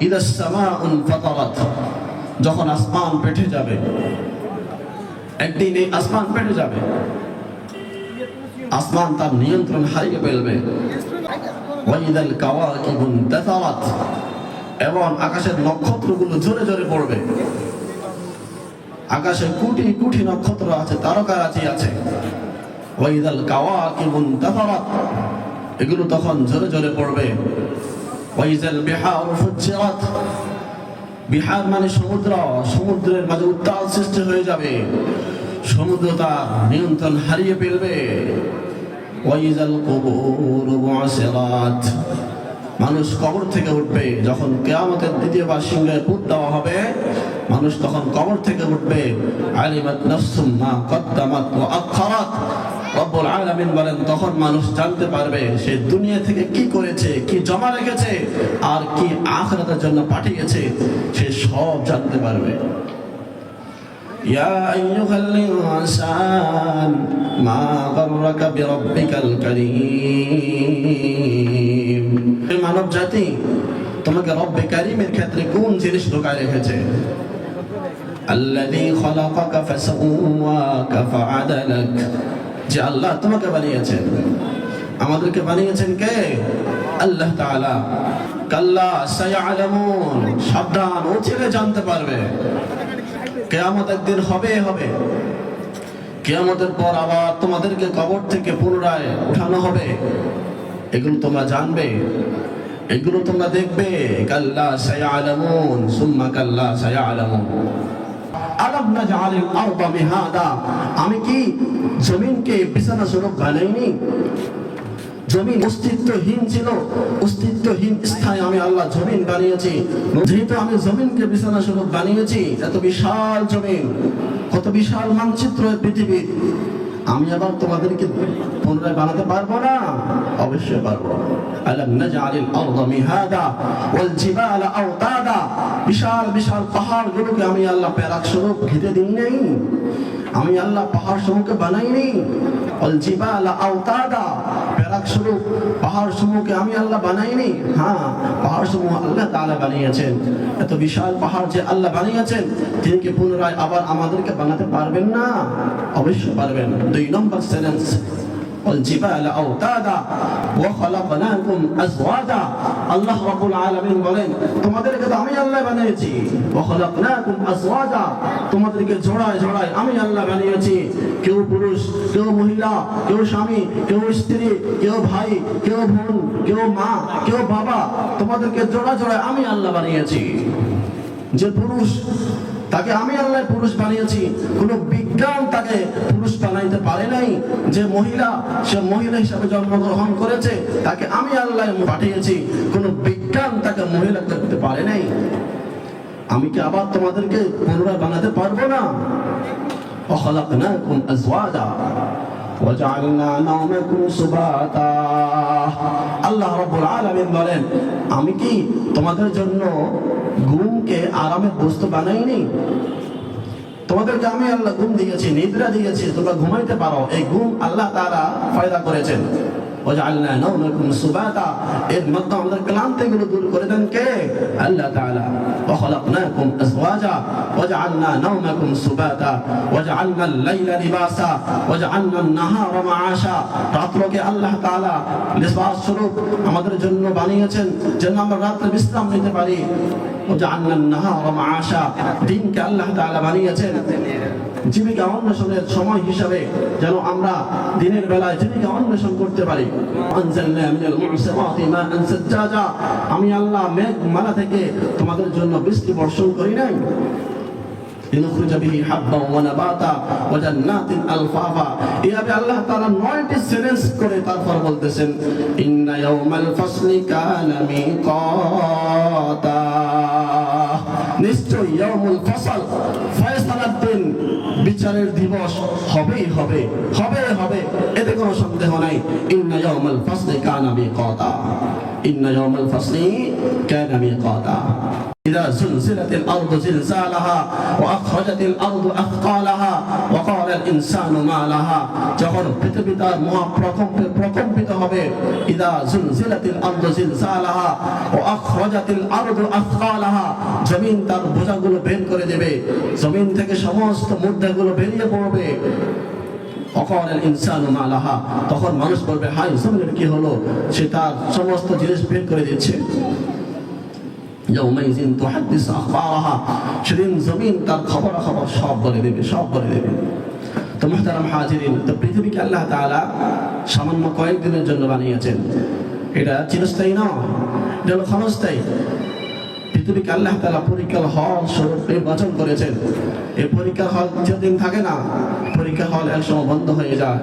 ইদাস সামাউন ফাতারাত, যখন আসমান ফেটে যাবে, একদিন এই আসমান ফেটে যাবে, আসমান তার নিয়ন্ত্রণ হারিয়ে ফেলবে। ওয়াইদাল কাওয়াকিবু ইনতাসারাত, এবং আকাশের নক্ষত্রগুলো জোরে জোরে পড়বে। আকাশে কোটি কোটি নক্ষত্র আছে, তারকারাজি আছে। ওয়াইদাল কাওয়াকিবু ইনতাসারাত, এগুলো তখন জোরে জোরে পড়বে। ওয়াইজাল বিহারু ফুজ্জিরাত, বিহার মানে সমুদ্র, সমুদ্রের মাঝে উত্তাল সৃষ্টি হয়ে যাবে, সমুদ্র তার নিয়ন্ত্রণ হারিয়ে ফেলবে। ওয়াইজাল কুবুরু বু'সিরাত, মানুষ কবর থেকে উঠবে, যখন কিয়ামতের দ্বিতীয়বার সিংহের পুত দেওয়া হবে, মানুষ তখন কবর থেকে উঠবে। আলিমাত নাফসুম মা কদ্দামাত ওয়া আখারাত, রব্বুল আলামিন বলেন তখন মানুষ জানতে পারবে সে দুনিয়া থেকে কি করেছে, কি জমা রেখেছে, আর কি আখিরাতের জন্য পাঠিয়েছে, সে সব জানতে পারবে। ইয়া আইয়ুহাল ইনসান মা গাররাকা বিরাব্বিকাল কারীম, হে মানব জাতি, তোমাকে রব্বে কারীমের ক্ষেত্রে কোন জিনিস ঢোকায় রেখেছে? আল্লাযী খালাকাকা ফাসাওয়াকা ফাআদালাক, যে আল্লাহ তোমাকে বানিয়েছেন। আমাদেরকে বানিয়েছেন কে? আল্লাহ তাআলা। কাল্লা সায়ালামুন, সাবধান, ও ছেলে জানতে পারবে কিয়ামত একদিন হবে হবে। কিয়ামতের পর আবার তোমাদেরকে কবর থেকে পুনরায় উঠানো হবে, এগুলো তোমরা জানবে, এগুলো তোমরা দেখবে। কাল্লা সায়ালামুন সুম্মা কাল্লা সায়ালামুন। আলাম নাজআলিল আরদা মিহাদা, আমি কি জমিনকে বিছানা স্বরূপ বানাইনি? জমিন অস্তিত্বহীন ছিল, অস্তিত্বহীন স্থানে আমি আল্লাহ জমিন বানিয়েছি। যেহেতু আমি জমিনকে বিছানা স্বরূপ বানিয়েছি, এত বিশাল জমিন, কত বিশাল মানচিত্র পৃথিবী, আমি আবার তোমাদেরকে পুনরায় বানাতে পারবো না? অবশ্যই পারবো। আলাম নাজআলিল আরদা মিহাদা ওয়াল জিবালা আওতাদা, বিশাল বিশাল পাহাড়গুলোকে আমি আল্লাহ প্যারাক স্বরূপ ঘিরে দিই নাই? আমি আল্লাহ পাহাড় সমূহকে বানাইনি? ওয়াল জিবালা আওতাদা, প্যারাক স্বরূপ পাহাড় সমূহকে আমি আল্লাহ বানাইনি? হ্যাঁ, পাহাড় সমূহ আল্লাহ তাআলা বানিয়েছেন। এত বিশাল পাহাড় যে আল্লাহ বানিয়েছেন, তিনি কি পুনরায় আবার আমাদেরকে বানাতে পারবেন না? অবশ্যই পারবেন। 2 নম্বর সেন্টেন্স, والجبال أوتادا وخلقناكم أزواجا, আল্লাহ রাব্বুল আলামিন বলেন তোমাদেরকে তো আমি আল্লাহ বানিয়েছি। وخلقناكم أزواجا, তোমাদেরকে জোড়ায় জোড়ায় আমি আল্লাহ বানিয়েছি। কেউ পুরুষ, কেউ মহিলা, কেউ স্বামী, কেউ স্ত্রী, কেউ ভাই, কেউ বোন, কেউ মা, কেউ বাবা, তোমাদেরকে জোড়া জোড়ায় আমি আল্লাহ বানিয়েছি। যে পুরুষ, তাকে আমি আল্লাহ পুরুষ বানিয়েছি, কোন বিজ্ঞান তাকে পুরুষ বানাইতে পারে নাই। যে মহিলা, সে মহিলা হিসাবে জন্মগ্রহণ করেছে, তাকে আমি আল্লাহ পাঠিয়েছি, কোন বিজ্ঞান তাকে মহিলা করতে পারে নাই। আমি কি আবার তোমাদেরকে পুনরায় বানাতে পারবো না? وخلقناكم أزواجا وجعلنا نومكم سباتا, আল্লাহ রাব্বুল আলামিন বলেন আমি কি তোমাদের জন্য ঘুমকে আরামের বস্তু বানাইনি? তোমাদেরকে আমি আল্লাহ ঘুম দিয়েছি, নিদ্রা দিয়েছি, তোমরা ঘুমাইতে পারো। এই ঘুম আল্লাহ তাআলা পয়দা করেছেন। ওয়াজআলনা নাওমাকুম সুবাতা, এর মধ্যে আমাদের ক্লান্তিগুলো দূর করে দেন কে? আল্লাহ তাআলা। ওয়া খালাকনাকুম আজওয়াজা ওয়াজআলনা নাওমাকুম সুবাতা ওয়াজআলনা আল-লাইলা লিবাসা ওয়াজআলনা আন-নাহারা মাআশা, রাতকে আল্লাহ তাআলা লিবাস স্বরূপ আমাদের জন্য বানিয়েছেন, যেন আমরা রাতে বিশ্রাম নিতে পারি। ওয়াজআলনা আন-নাহারা মাআশা, দিনকে আল্লাহ তাআলা বানিয়েছেন জীবিকা অন্বেষণের সময় হিসাবে, যেন আমরা দিনের বেলায় জীবিকা অন্বেষণ করতে পারি। আনজালনা মিনাল মু'সিরাতি মা'আন সাজ্জাজা, আমি আল্লাহ মেঘমালা থেকে তোমাদের জন্য বৃষ্টি বর্ষণ করি নাই। লিনুখরিজ বিহি হাব্বান ওয়া নাবাতা ওয়া জান্নাতিন আলফাফা, এভাবে আল্লাহ তাআলা 9টি সেন্টেন্স করে তারপর বলতেছেন ইন্না ইয়াউমাল ফাসলি কানা মিকাতা, নিশ্চয় ইয়াউমুল ফাসল, ফয়সালার দিন, বিচারের দিবস হবেই হবে, হবে হবে, এতে কোনো সন্দেহ নাই। ইন্না ইয়াউমাল ফাসলি কানা মিকাতা, ইন্না ইয়াউমাল ফাসলি কানা মিকাতা। إذا زلزلت الأرض زلزالها وأخرجت الأرض أثقالها وقال الإنسان ما لها যখন পৃথিবী তার প্রকম্পিত হবে إذا زلزلت الأرض زلزالها وأخرجت الأرض أثقالها জমিন তার বোঝাগুলো বের করে দেবে জমিন থেকে সমস্ত মুদ্রাগুলো বেরিয়ে পড়বে وقال الإنسان ما لها তখন মানুষ বলবে হায় জমিনের কি হলো সে তার সমস্ত জিনিস বের করে দিচ্ছে يومئذ تحدث أخبارها সেদিন জমিন তার খবর সব বলে দেবে তো মুহতারাম হাজিরিন তো পৃথিবীকে আল্লাহ তাআলা সামান্য কয়েকদিনের জন্য বানিয়েছেন এটা চিরস্থায়ী নয় এটা হলো ক্ষণস্থায়ী পৃথিবীকে আল্লাহ তাআলা পরীক্ষার হল স্বরূপ নির্বাচন করেছেন এই পরীক্ষার হল চিরদিন থাকে না পরীক্ষার হল একসময় বন্ধ হয়ে যায়